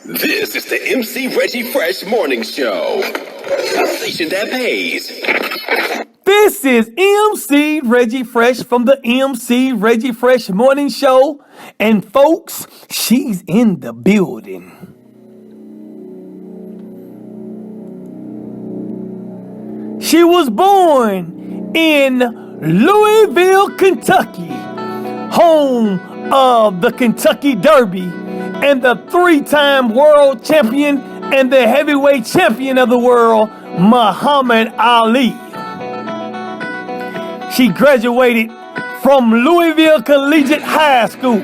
This is the MC Reggie Fresh Morning Show. A station that pays. This is MC Reggie Fresh from the MC Reggie Fresh Morning Show. And folks, she's in the building. She was born in Louisville, Kentucky, home of the Kentucky Derby and the three-time world champion and the heavyweight champion of the world, Muhammad Ali. She graduated from Louisville Collegiate High School.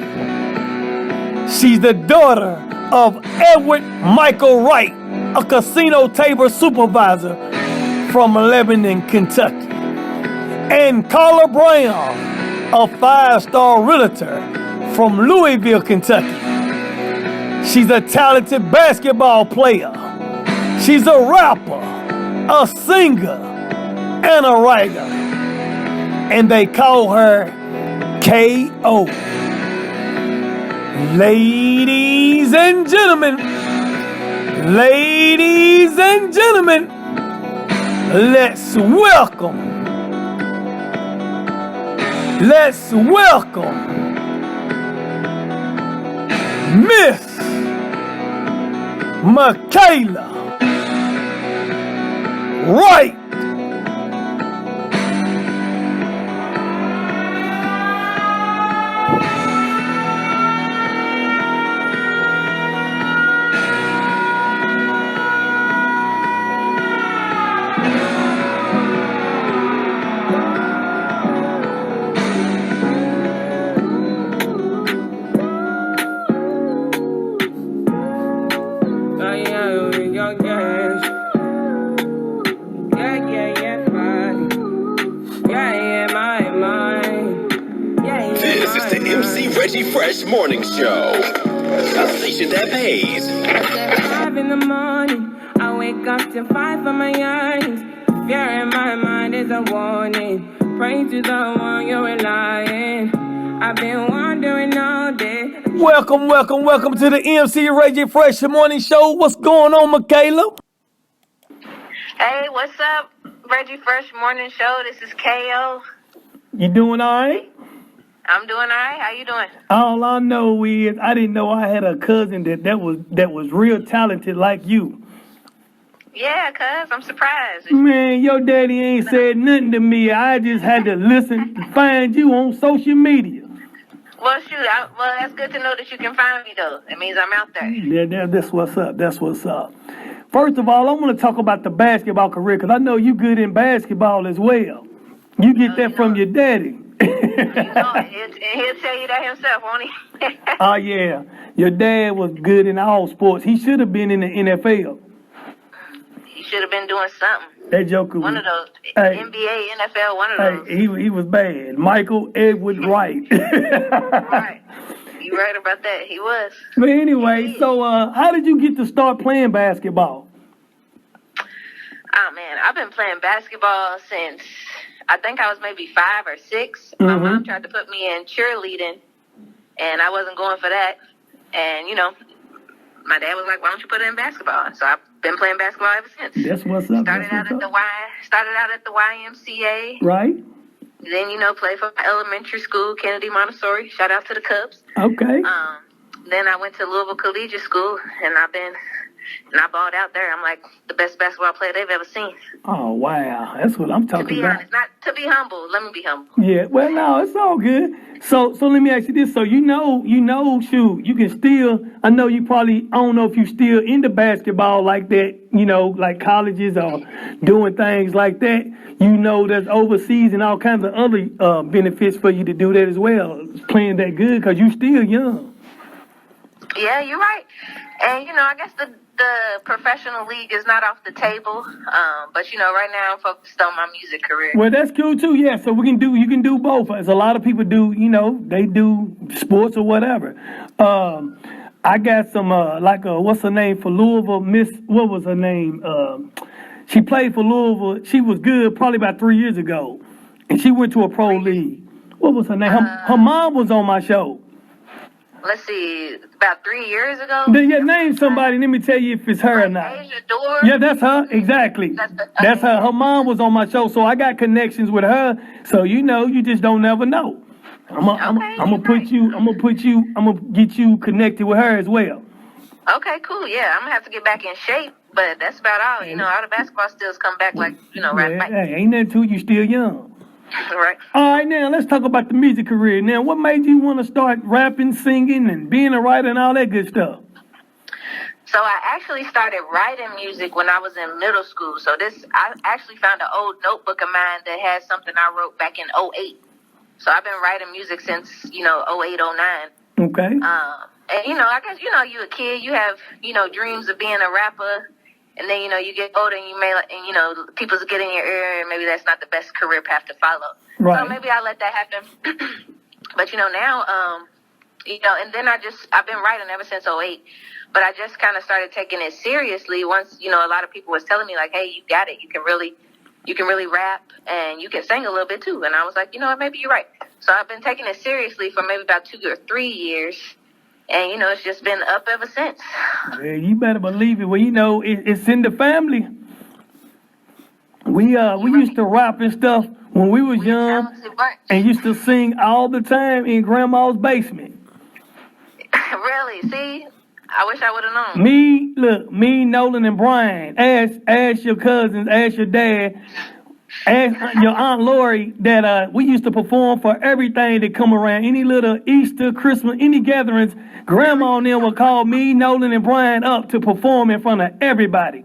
She's the daughter of Edward Michael Wright, a casino table supervisor from Lebanon, Kentucky, and Carla Brown, a five-star realtor from Louisville, Kentucky. She's a talented basketball player. She's a rapper, a singer, and a writer. And they call her K.O. Ladies and gentlemen, let's welcome Miss Milkaela Wright. This is the MC Reggie Fresh Morning Show. A station that pays. At 5 in the morning, I wake up to fight for my eyes. Fear in my mind is a warning. Pray to the one you're relying. I've been wandering all day. Welcome to the MC Reggie Fresh Morning Show. What's going on, Milkaela? Hey, what's up, Reggie Fresh Morning Show? This is K.O. You doing all right? I'm doing all right. How you doing? All I know is I didn't know I had a cousin that was real talented like you. Yeah, cuz, I'm surprised. Man, your daddy ain't said nothing to me. I just had to listen to find you on social media. Well, shoot, well, that's good to know that you can find me, though. It means I'm out there. Yeah, that's what's up. First of all, I want to talk about the basketball career because I know you good in basketball as well. You get that from your daddy. He'll tell you that himself, won't he? Oh, yeah. Your dad was good in all sports. He should have been in the NFL. He should have been doing something. That joker one of those. NBA, NFL, one of those. He was bad. Michael Edward Wright. Right. You right about that. He was. But anyway, so how did you get to start playing basketball? Oh, man, I've been playing basketball since I think I was maybe 5 or 6. My mom tried to put me in cheerleading, and I wasn't going for that. And, you know, my dad was like, why don't you put it in basketball? So I've been playing basketball ever since. That's what's up. Started out at the YMCA. Right. Then, you know, played for my elementary school, Kennedy Montessori. Shout out to the Cubs. Okay. Then I went to Louisville Collegiate School, and I balled out there. I'm like the best basketball player they've ever seen. Oh, wow. That's what I'm talking about. To be honest, not to be humble. Let me be humble. Yeah, well, no, it's all good. So let me ask you this. So you know, shoot, you can still, I know you probably, I don't know if you still into basketball like that, you know, like colleges or doing things like that. You know, there's overseas and all kinds of other benefits for you to do that as well, playing that good because you still young. Yeah, you're right. And, you know, I guess the professional league is not off the table. But, you know, right now I'm focused on my music career. Well, that's cool, too. Yeah, so you can do both. As a lot of people do, you know, they do sports or whatever. I got some, what's her name for Louisville? What was her name? She played for Louisville. She was good probably about 3 years ago. And she went to a pro league. What was her name? Her mom was on my show. let's see, about 3 years ago. Then name somebody. Let me tell you if it's her or not. Asia Door. Yeah, that's her. Exactly. That's her. Her mom was on my show, so I got connections with her. So you just don't never know. I'm gonna get you connected with her as well. Okay, cool. Yeah, I'm gonna have to get back in shape, but that's about all. All the basketball stills come back like right. Hey, ain't nothing to you. Still young. Right. All right, now let's talk about the music career. Now, what made you want to start rapping, singing, and being a writer and all that good stuff? So I actually started writing music when I was in middle school. So I actually found an old notebook of mine that had something I wrote back in '08. So I've been writing music since, 08, '09. Okay. And, I guess, you're a kid, you have, dreams of being a rapper. And then, you get older and you may, and, people get in your ear and maybe that's not the best career path to follow. Right. So maybe I let that happen. But, now, and then I've been writing ever since '08. But I just kind of started taking it seriously once, a lot of people was telling me like, hey, you got it. You can really rap and you can sing a little bit too. And I was like, maybe you're right. So I've been taking it seriously for maybe about 2 or 3 years. And, it's just been up ever since. Yeah, you better believe it. Well, it's in the family. We used to rap and stuff when we was young and used to sing all the time in grandma's basement. Really? See? I wish I would have known. Me, Nolan, and Brian. Ask your cousins, ask your dad, ask your Aunt Lori that we used to perform for everything that come around. Any little Easter, Christmas, any gatherings, Grandma and them would call me, Nolan, and Brian up to perform in front of everybody.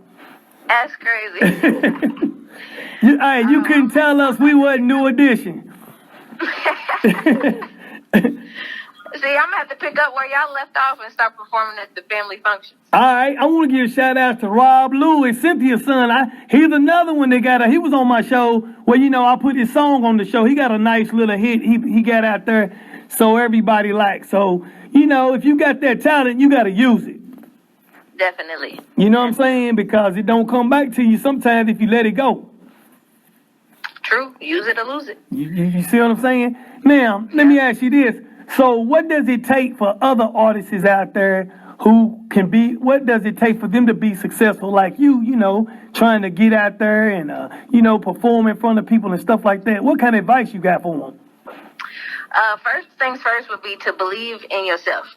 That's crazy. You couldn't tell us we wasn't New Edition. See, I'm going to have to pick up where y'all left off and start performing at the family functions. All right, I want to give a shout out to Rob Lewis, Cynthia's son. He's another one that he was on my show where, I put his song on the show. He got a nice little hit he got out there so everybody likes. So, if you got that talent, you got to use it. Definitely. You know what I'm saying? Because it don't come back to you sometimes if you let it go. True. Use it or lose it. You see what I'm saying? Now, let me ask you this. So what does it take for other artists out there what does it take for them to be successful like you, trying to get out there and, perform in front of people and stuff like that? What kind of advice you got for them? First things first would be to believe in yourself,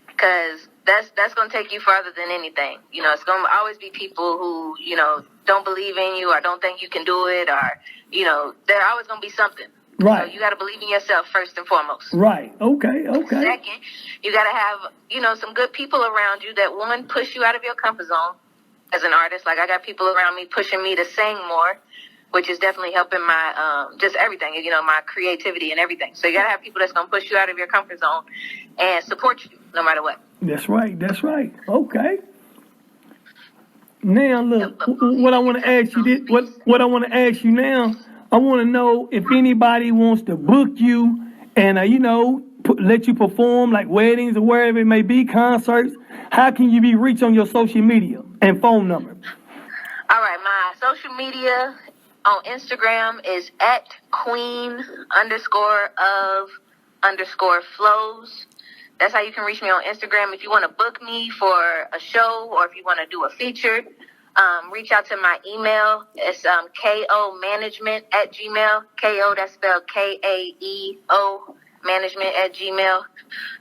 because that's going to take you farther than anything. It's going to always be people who, don't believe in you or don't think you can do it or, there always going to be something. Right. So you got to believe in yourself first and foremost. Right. Okay. Second, you got to have, some good people around you that, one, push you out of your comfort zone as an artist. Like I got people around me pushing me to sing more, which is definitely helping my, just everything, my creativity and everything. So you got to have people that's going to push you out of your comfort zone and support you no matter what. That's right. Okay. Now, look, what I want to ask you, what I want to ask you now, I want to know if anybody wants to book you and, let you perform like weddings or wherever it may be, concerts. How can you be reached on your social media and phone number? All right. My social media on Instagram is @queen_of_flows. That's how you can reach me on Instagram. If you want to book me for a show or if you want to do a feature, reach out to my email. It's komanagement@gmail. KO, that's spelled KAEO, management@gmail.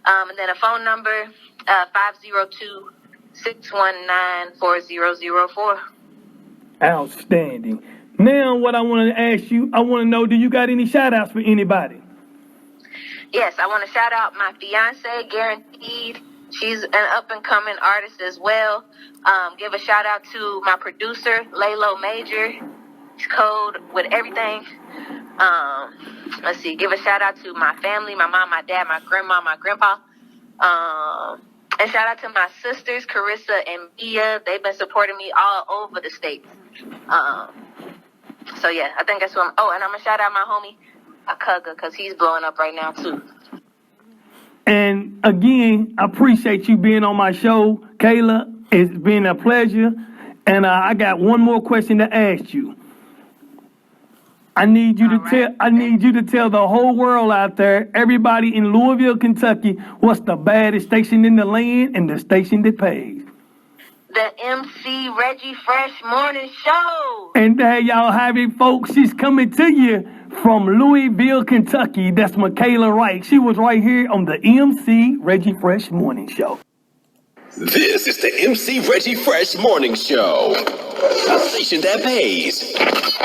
And then a phone number, 502-619-4004. Outstanding. Now, what I want to ask you, I want to know, do you got any shout-outs for anybody? Yes, I want to shout out my fiance, Guaranteed. She's an up-and-coming artist as well. Give a shout-out to my producer, Laylo Major. He's cold with everything. Let's see. Give a shout-out to my family, my mom, my dad, my grandma, my grandpa. And shout-out to my sisters, Carissa and Mia. They've been supporting me all over the States. So, yeah, I think that's what and I'm going to shout-out my homie, Akugga, because he's blowing up right now, too. And again, I appreciate you being on my show, Kayla. It's been a pleasure. And I got one more question to ask you. I need you to All right. I need you to tell the whole world out there, everybody in Louisville, Kentucky, what's the baddest station in the land and the station that pays. The MC Reggie Fresh Morning Show. And there y'all have it, folks. She's coming to you from Louisville, Kentucky. That's Milkaela Wright. She was right here on the MC Reggie Fresh Morning Show. This is the MC Reggie Fresh Morning Show, a station that pays.